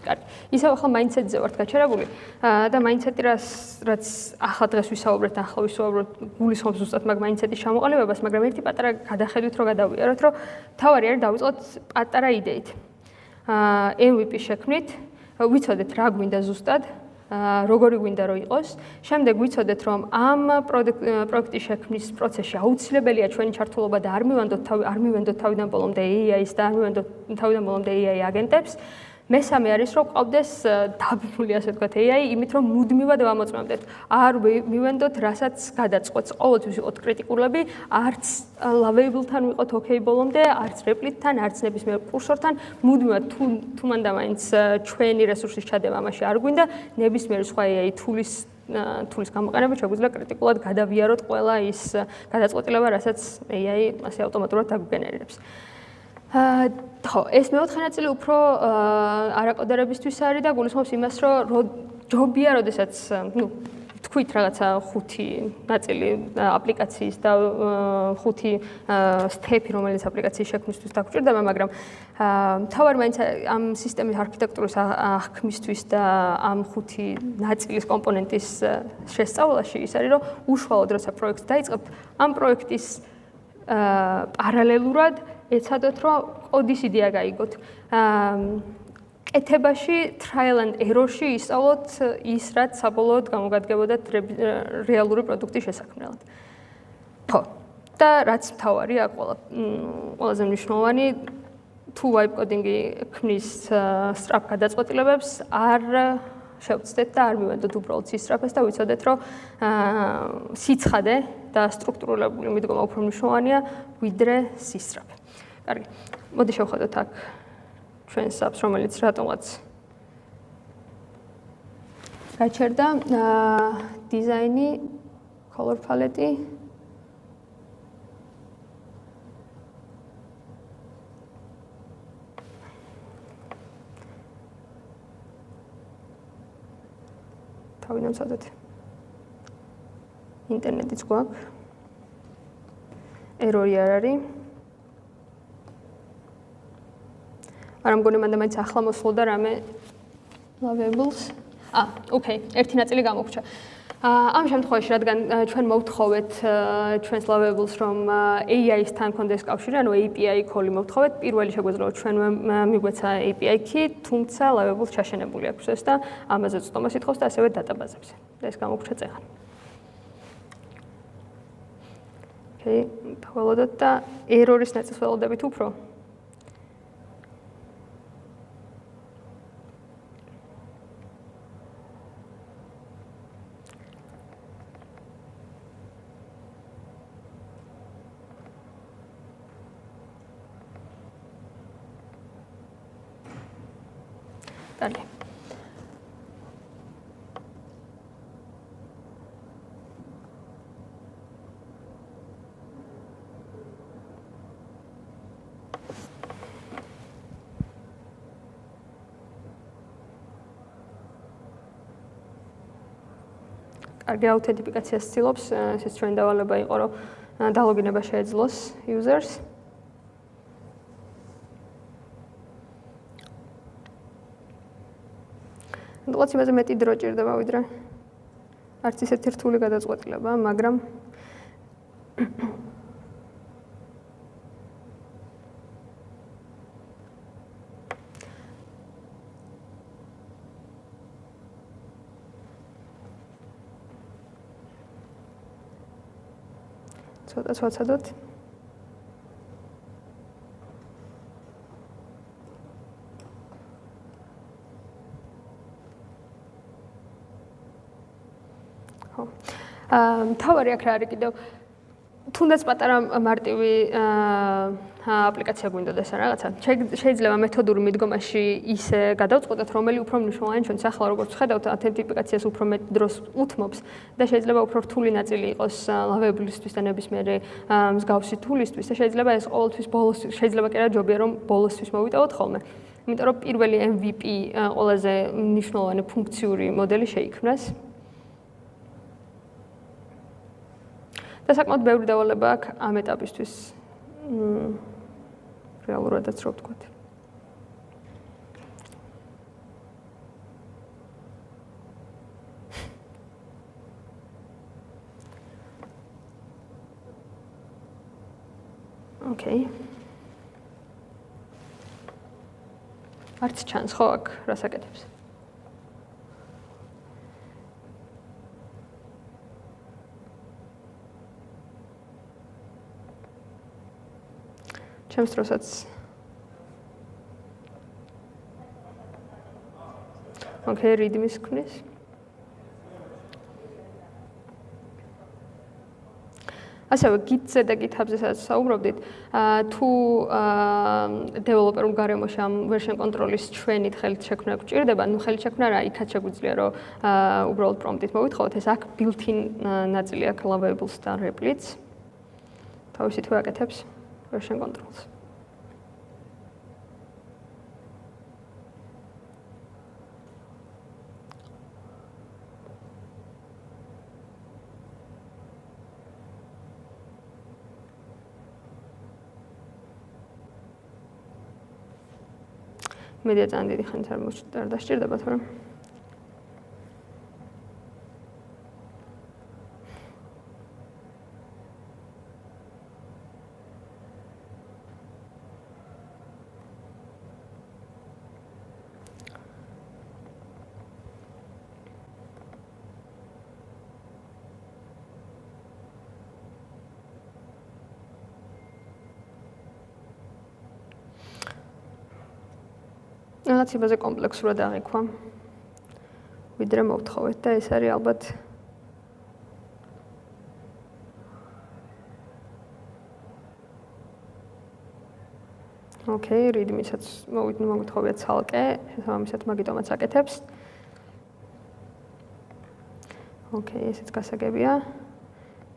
კარგი. ისევ ახლა mindset-ზე ვართ გაჩერებული და mindset-ი რაც ახლა დღეს ვისაუბრეთ, ახლა ვისაუბროთ გულისხმობს ზუსტად მაგ mindset-ის ჩამოყალიბებას, მაგრამ ერთი პატარა გადახედვით რომ გადავიაროთ, რომ თავარი არის დავიწყოთ პატარა იდეით. MVP შექმნით, ვიცოდეთ რა გვინდა ზუსტად, როგორი გვინდა რომ იყოს. შემდეგ ვიცოდეთ რომ ამ პროექტის შექმნის პროცესში აუცილებელია ჩვენი ჩართულობა და არ მივენდოთ თავიდან ბოლომდე AI-ს და არ მივენდოთ თავიდან ბოლომდე AI აგენტებს. მესამე არის რომ ყავდეს დაბმული ასე ვთქვათ AI იმით რომ მუდმივად ვამოწმებდეთ. არ მივენდოთ რასაც გადაწყვეტს. ყოველთვის ვიყოთ კრიტიკულები, არც lovable-თან ვიყოთ okay ბოლომდე, არც replit-თან, არც ნებისმიერ კურსორთან, მუდმივად თუ მანდა მაინც ჩვენი რესურსის ჩადება ამაში არ გვინდა, ნებისმიერ სხვა AI თულის გამოყენება შეგვიძლია კრიტიკულად გადავიაროთ ყველა ის გადაწყვეტილება, რასაც AI ასე ავტომატურად დაგვგენერირებს. ხო, ეს მეოთხე ნაწილი უფრო არაკოდერებისთვის არის და გულისხმობს იმას, რომ ჯობია, როდესაც, თქვით რაღაცა 5 ნაწილი აპლიკაციის და 5 სტეპი, რომელიც აპლიკაციის შექმნისთვის დაგჭირდება, მაგრამ მთავარი მაინც ამ სისტემის არქიტექტურის აღქმისთვის და ამ 5 ნაწილის კომპონენტის შესწავლაში ის არის, რომ უშუალოდ როცა პროექტს დაიწყებთ, ამ პროექტის პარალელურად ეცადოთ, რომ კოდის იდეა გაიგოთ. კეთებაში trial and error-ში ისწავლოთ ის, რაც საბოლოოდ გამოგადგებოდათ რეალური პროდუქტის შესაქმნელად. ხო. და რაც მთავარია, ყველაზე მნიშვნელოვანი, თუ vibe coding-ი ქმნის სწრაფ გადაწყვეტილებებს, არ შევცდეთ და არ მივედოთ უბრალოდ სისწრაფეს და ვიცოდეთ, რომ სიცხადე და სტრუქტურირებული მიდგომა უფრო მნიშვნელოვანია, ვიდრე სისწრაფე. კარგი. მოდი შევხედოთ აქ ჩვენს apps, რომელიც რატომაც გაჩერდა, დიზაინი, color palette-ი. თავიდან ვცადოთ. ინტერნეტიც გვაქვს. ერორი არ არის. არა მგონი მანდა მაინც ახლა მოსულდა რამე lavables. ოკეი, ერთი ნაწილი გამოგრჩა. ამ შემთხვევაში, რადგან ჩვენ მოვთხოვეთ ჩვენს lavables, რომ AI-სთან კონდეს კავშირი, ანუ API call-ი მოვთხოვეთ, პირველი შეგვეძლო ჩვენ მიგვეცა API key, თუმცა lavables ჩაშენებული აქვს ეს და ამაზე წვდომას ითხოვს და ასევე დატაბაზებზე. და ეს გამოგრჩა წეღან. ოკეი, ველოდოთ და error-ის ნაწილს ველოდებით უფრო. კარგი. კარგი აუთენტიფიკაციას ცდილობს, ეს ჩვენი დავალება იყო, რომ დალოგინება შეეძლოს users. რაღაც იმაზე მეტი დრო ჭირდება, ვიდრე არც ისეთი რთული გადაწყვეტილება, მაგრამ ცოტა ვაცადოთ. მთავარი აქ რა არის კიდევ თუნდაც პატარა მარტივი აპლიკაცია გვინდოდეს რაღაცა. შეიძლება მეთოდური მიდგომაში ისე გადავწყვეტოთ, რომელი უფრო მნიშვნელოვანი ჩვენს ახლა როგორც ხედავთ, აუთენტიფიკაციას უფრო მეტ დროს უთმობს და შეიძლება უფრო რთული ნაწილი იყოს lavables-თვის და ნებისმიერი მსგავსი თულისთვის და შეიძლება ეს ყოველთვის ბოლოს შეიძლება კი არა ჯობია რომ ბოლოსთვის მოვიტოვოთ ხოლმე. იმიტომ რომ პირველი MVP ყველაზე მნიშვნელოვანი ფუნქციური მოდელი შეიქმნას. და საკმაოდ ბევრი დავალება აქვს ამ ეტაპისთვის. რეალურადაც რო ვთქვათ. ოკეი. არც ჩანს ხო აქ რას აკეთებს? ჩემს დროსაც ოკეი, readme-ს ქმნის. ასევე Git-ზე და GitHub-ზე სადაც საუბრობდით, თუ დეველოპერულ გარემოში ამ version control-ის ჩვენით ხელით შექმნა გვჭირდება, ნუ ხელით შექმნა რა, იქაც შეგვიძლია რომ უბრალოდ prompt-ით მოვითხოვოთ, ეს აქ built-in ნაწილი აქვს lavables და repl-იც. თავისით ვაკეთებს version controls. მედია ძალიან დიდი ხანით არ დასჭირდება, თორემ რაღაც იმაზე კომპლექსურად აღიქვა. ვიდრე მოვთხოვეთ და ეს არის ალბათ ოკეი, რიდმისაც მოვთხოვია ცალკე, შესაბამისად მაგიტომაც აკეთებს. ოკეი, ესეც გასაგებია.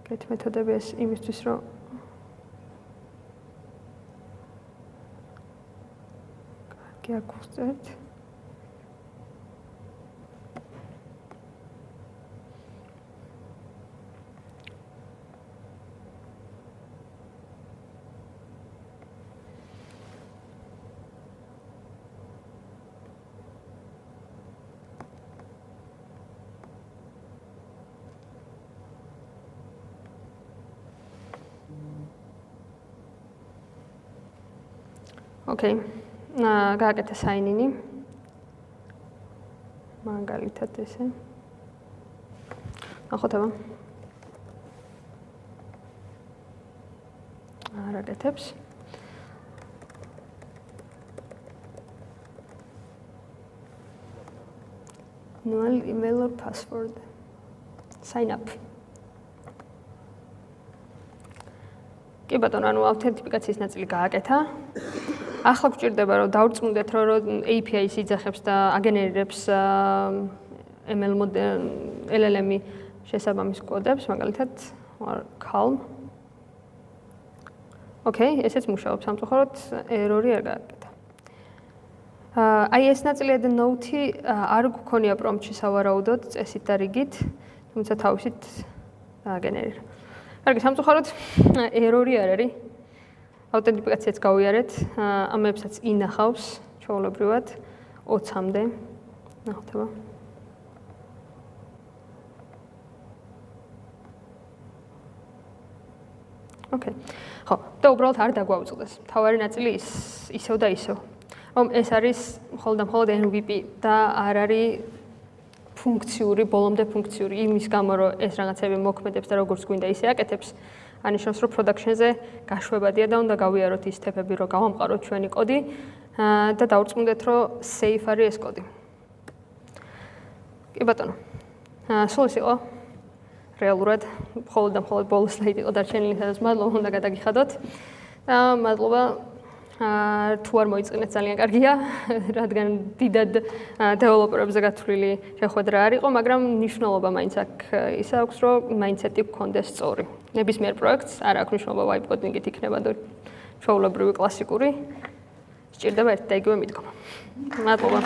კეთ მეთოდები ეს იმისთვის, რომ კარგი აგვხსნათ. ოკეი. გააკეთე საინინი. მაგალითად ესე. ნახოთ აბა. არ აკეთებს. No email or password. Sign up. კი ბატონო, ანუ ავთენტიფიკაციის ნაწილი გააკეთა. ახლა გვჭირდება რომ დავწმუნდეთ რომ API-ს იძახებს და აგენერირებს ML LLM-ი შესაბამის კოდებს, მაგალითად calm. ოკეი, ესეც მუშაობს, სამწუხაროდ ერორი არ გააკეთა. აი ეს ნაწილი და note-ი არ გქონია პრომპტში სავარაუდოდ წესით და რიგით, თუმცა თავისით დააგენერირა. კარგი, სამწუხაროდ ერორი არ არის. ავტენტიფიკაციაც გავიარეთ, ამებსაც ინახავს ჩვეულებრივად 20-მდე. ნახოთ აბა. ოკეი. ხო, და უბრალოდ არ დაგვაუწყდეს. თავარი ნაწილი ისევ და ისევ. რომ ეს არის მხოლოდ MVP და არ არის ფუნქციური, ბოლომდე ფუნქციური იმის გამო, რომ ეს რაღაცები მოქმედებს და როგორც გვინდა ისე აკეთებს. ანიშნავს, რომ production-ზე გაშვებადია და უნდა გავიაროთ ის step-ები, რომ გავამყაროთ ჩვენი კოდი და დავწმუნდეთ, რომ safe არის ეს კოდი. კი ბატონო. სულ ეს იყო. რეალურად მხოლოდ ბოლო სლაიდი იყო დარჩენილი, სადაც მადლობა უნდა გადაგიხადოთ. და მადლობა თუ არ მოიწყინეთ ძალიან კარგია, რადგან დიდად დეველოპერებზე გათვლილი შეხვედრა არ იყო, მაგრამ მნიშვნელობა მაინც ის აქვს, რომ მაინდსეტი გქონდეს სწორი. ნებისმიერ პროექტს არ აქვს მნიშვნელობა vibe coding-ით იქნება და ჩვეულებრივი კლასიკური. სჭირდება ერთ და იგივე მიდგომა. მადლობა.